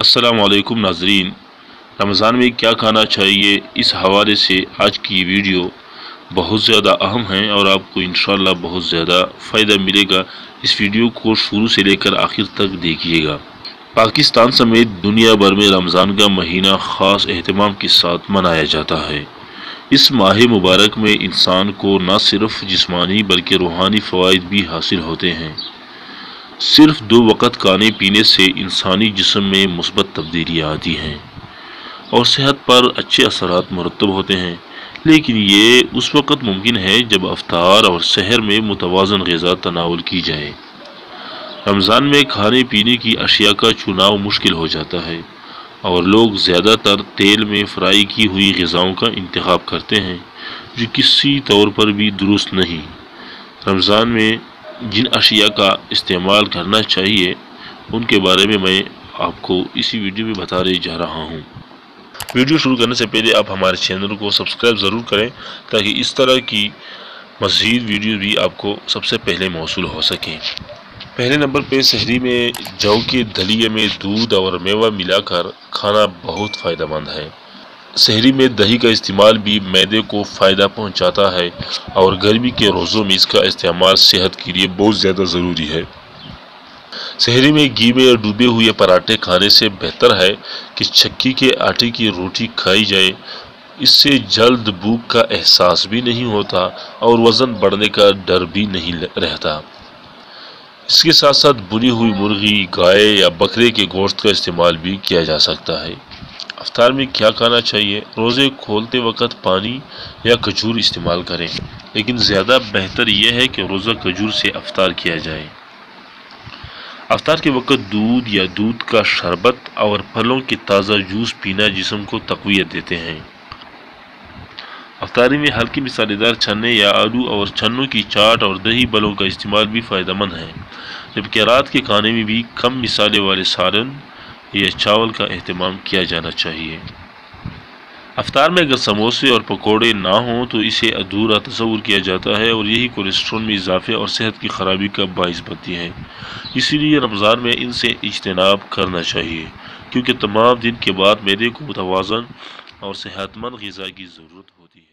السلام علیکم ناظرین، رمضان میں کیا کھانا چاہیے، اس حوالے سے آج کی ویڈیو بہت زیادہ اہم ہے اور آپ کو انشاءاللہ بہت زیادہ فائدہ ملے گا۔ اس ویڈیو کو شروع سے لے کر آخر تک دیکھیے گا۔ پاکستان سمیت دنیا بھر میں رمضان کا مہینہ خاص اہتمام کے ساتھ منایا جاتا ہے۔ اس ماہ مبارک میں انسان کو نہ صرف جسمانی بلکہ روحانی فوائد بھی حاصل ہوتے ہیں۔ صرف 2 وقت کھانے پینے سے انسانی جسم میں مثبت تبدیلیاں آتی ہیں اور صحت پر اچھے اثرات مرتب ہوتے ہیں، لیکن یہ اس وقت ممکن ہے جب افطار اور سحر میں متوازن غذا تناول کی جائے۔ رمضان میں کھانے پینے کی اشیاء کا چناؤ مشکل ہو جاتا ہے اور لوگ زیادہ تر تیل میں فرائی کی ہوئی غذاؤں کا انتخاب کرتے ہیں، جو کسی طور پر بھی درست نہیں۔ رمضان میں جن اشیاء کا استعمال کرنا چاہیے ان کے بارے میں آپ کو اسی ویڈیو میں بتانے جا رہا ہوں۔ ویڈیو شروع کرنے سے پہلے آپ ہمارے چینل کو سبسکرائب ضرور کریں تاکہ اس طرح کی مزید ویڈیو بھی آپ کو سب سے پہلے موصول ہو سکیں۔ پہلے نمبر پہ سحری میں جو کے دلیے میں دودھ اور میوہ ملا کر کھانا بہت فائدہ مند ہے۔ سحری میں دہی کا استعمال بھی معدے کو فائدہ پہنچاتا ہے اور گرمی کے روزوں میں اس کا استعمال صحت کے لیے بہت زیادہ ضروری ہے۔ سحری میں گھی میں ڈوبے ہوئے پراٹھے کھانے سے بہتر ہے کہ چکی کے آٹے کی روٹی کھائی جائے۔ اس سے جلد بھوک کا احساس بھی نہیں ہوتا اور وزن بڑھنے کا ڈر بھی نہیں رہتا۔ اس کے ساتھ ساتھ بنی ہوئی مرغی، گائے یا بکرے کے گوشت کا استعمال بھی کیا جا سکتا ہے۔ افطار میں کیا کھانا چاہیے؟ روزے کھولتے وقت پانی یا کھجور استعمال کریں، لیکن زیادہ بہتر یہ ہے کہ روزہ کھجور سے افطار کیا جائے۔ افطار کے وقت دودھ یا دودھ کا شربت اور پھلوں کے تازہ جوس پینا جسم کو تقویت دیتے ہیں۔ افطاری میں ہلکی مسالے دار چنے یا آلو اور چنوں کی چاٹ اور دہی بھلوں کا استعمال بھی فائدہ مند ہے، جبکہ رات کے کھانے میں بھی کم مسالے والے سالن یا چاول کا اہتمام کیا جانا چاہیے۔ افطار میں اگر سموسے اور پکوڑے نہ ہوں تو اسے ادھورا تصور کیا جاتا ہے اور یہی کولیسٹرول میں اضافے اور صحت کی خرابی کا باعث بنتی ہے۔ اسی لیے رمضان میں ان سے اجتناب کرنا چاہیے، کیونکہ تمام دن کے بعد معدے کو متوازن اور صحت مند غذا کی ضرورت ہوتی ہے۔